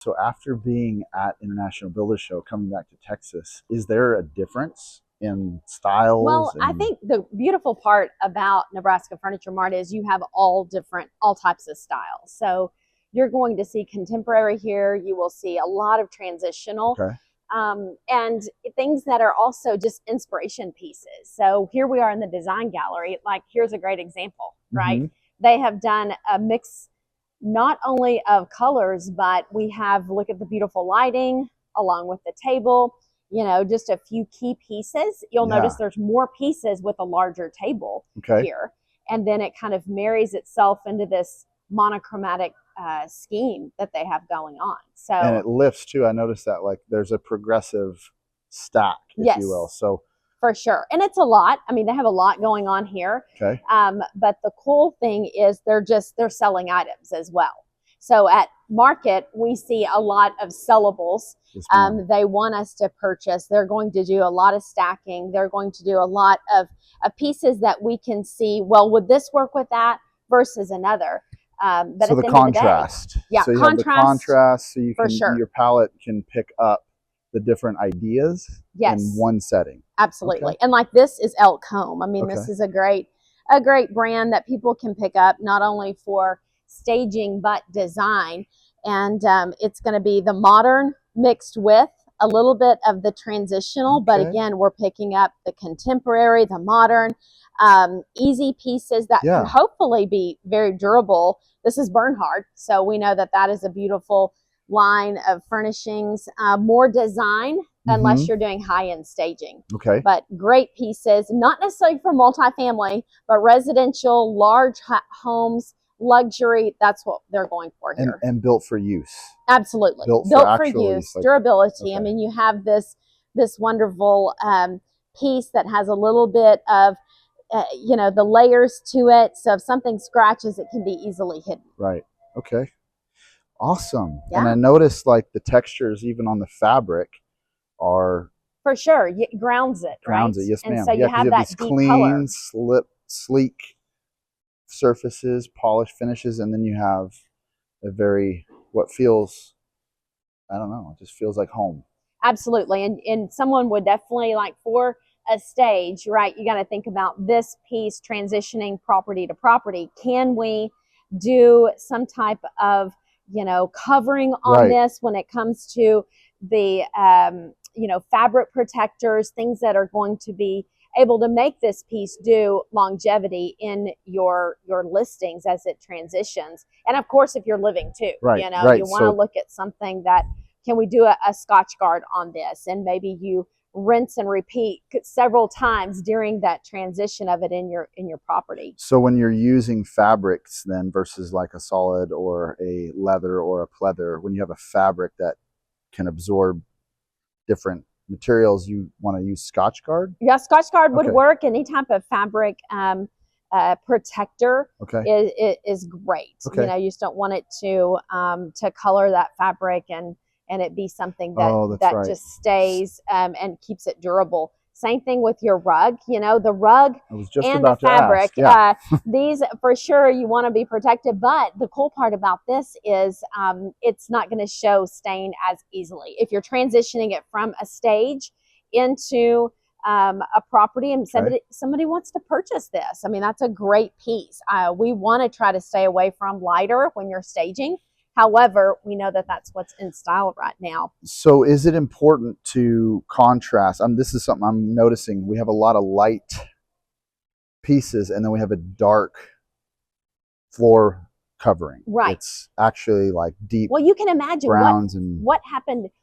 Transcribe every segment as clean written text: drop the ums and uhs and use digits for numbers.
So after being at International Builder Show, coming back to Texas, is there a difference in styles? Well, I think the beautiful part about Nebraska Furniture Mart is you have all types of styles. So you're going to see contemporary here. You will see a lot of transitional. Okay. And things that are also just inspiration pieces. So here we are in the design gallery. Like, here's a great example, right? Mm-hmm. They have done a mix not only of colors, but we have, look at the beautiful lighting along with the table, you know, just a few key pieces. You'll notice there's more pieces with a larger table here. And then it kind of marries itself into this monochromatic scheme that they have going on. So, and it lifts too. I noticed that, like, there's a progressive stack, if you will. So for sure. And it's a lot. I mean, they have a lot going on here. Okay. But the cool thing is they're selling items as well. So at market, we see a lot of sellables. They want us to purchase. They're going to do a lot of stacking. They're going to do a lot of pieces that we can see, well, would this work with that versus another? But so at the contrast. So you have the contrast, so you can, your palette can pick up the different ideas in one setting. Absolutely. And like, this is Elk Home. I mean, this is a great brand that people can pick up, not only for staging but design. And it's going to be the modern mixed with a little bit of the transitional, but again, we're picking up the contemporary, the modern, easy pieces that can hopefully be very durable. This is Bernhard, so we know that that is a beautiful line of furnishings. More design, unless you're doing high-end staging. But great pieces, not necessarily for multifamily, but residential, large homes, luxury. That's what they're going for here. And built for use. Absolutely. Built for use, like, durability. I mean, you have this wonderful piece that has a little bit of you know, the layers to it. So if something scratches, it can be easily hidden. Right. Okay. Awesome. And I noticed, like, the textures even on the fabric are, for sure, it grounds it. Grounds it, yes, ma'am. And so you have that these deep clean, color. sleek surfaces, polished finishes, and then you have a very, what feels, I don't know, it just feels like home. Absolutely. And someone would definitely, like, for a stage, right, you got to think about this piece transitioning property to property. Can we do some type of, you know, covering on this when it comes to the you know, fabric protectors, things that are going to be able to make this piece do longevity in your listings as it transitions. And of course, if you're living too, you know, you want to look at something that, can we do a Scotch guard on this? And maybe you rinse and repeat several times during that transition of it in your property. So when you're using fabrics then versus like a solid or a leather or a pleather, when you have a fabric that can absorb different materials, you want to use Scotch guard? Yeah, Scotch guard would work. Any type of fabric protector is great. You know, you just don't want it to color that fabric and it be something that just stays and keeps it durable. Same thing with your rug. You know, the rug and the fabric. These, for sure, you want to be protected. But the cool part about this is it's not going to show stain as easily. If you're transitioning it from a stage into a property and somebody wants to purchase this, I mean, that's a great piece. We want to try to stay away from lighter when you're staging. However, we know that that's what's in style right now. So is it important to contrast? This is something I'm noticing. We have a lot of light pieces and then we have a dark floor covering. Right. It's actually like deep. Well, you can imagine browns what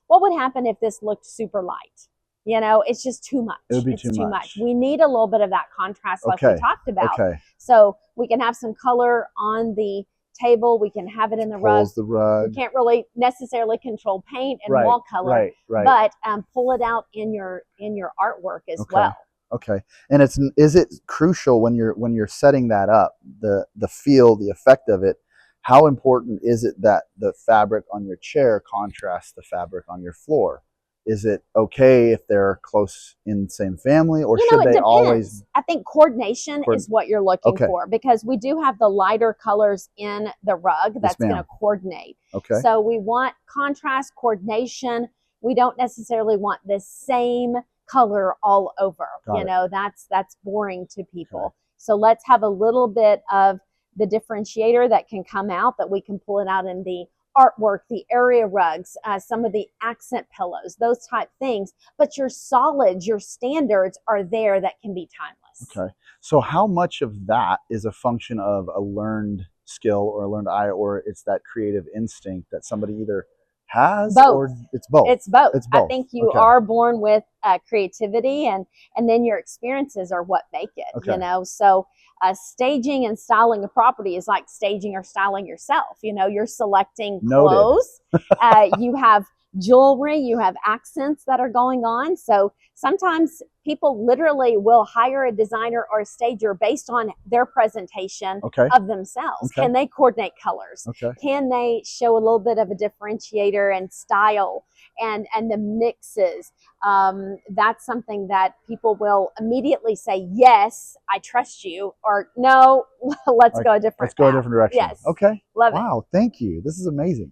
would happen if this looked super light. You know, it's just too much. It would be too much. We need a little bit of that contrast like we talked about. So we can have some color on the table, we can have it in the rug. You can't really necessarily control paint and wall color, but pull it out in your artwork as well. Okay. And is it crucial when you're setting that up, the feel, the effect of it? How important is it that the fabric on your chair contrasts the fabric on your floor? is it okay if they're close in the same family, or You know, should it they depends. always? I think coordination is what you're looking for, because we do have the lighter colors in the rug that's going to coordinate. Okay. So we want contrast, coordination. We don't necessarily want the same color all over. You know, that's boring to people. Okay. So let's have a little bit of the differentiator that can come out, that we can pull it out in the artwork, the area rugs, some of the accent pillows, those type things. But your solids, your standards are there that can be timeless. Okay. So how much of that is a function of a learned skill or a learned eye, or it's that creative instinct that somebody either has? Both. Or it's both? It's both. I think you are born with creativity, and then your experiences are what make it. You know, so staging and styling a property is like staging or styling yourself. You know, you're selecting clothes. You have jewelry, you have accents that are going on. So sometimes people literally will hire a designer or a stager based on their presentation of themselves. Can they coordinate colors? Can they show a little bit of a differentiator and style and the mixes? That's something that people will immediately say, yes, I trust you, or no, let's go a different path. Let's go a different direction. Yes. Okay. Love it. Wow. Thank you. This is amazing.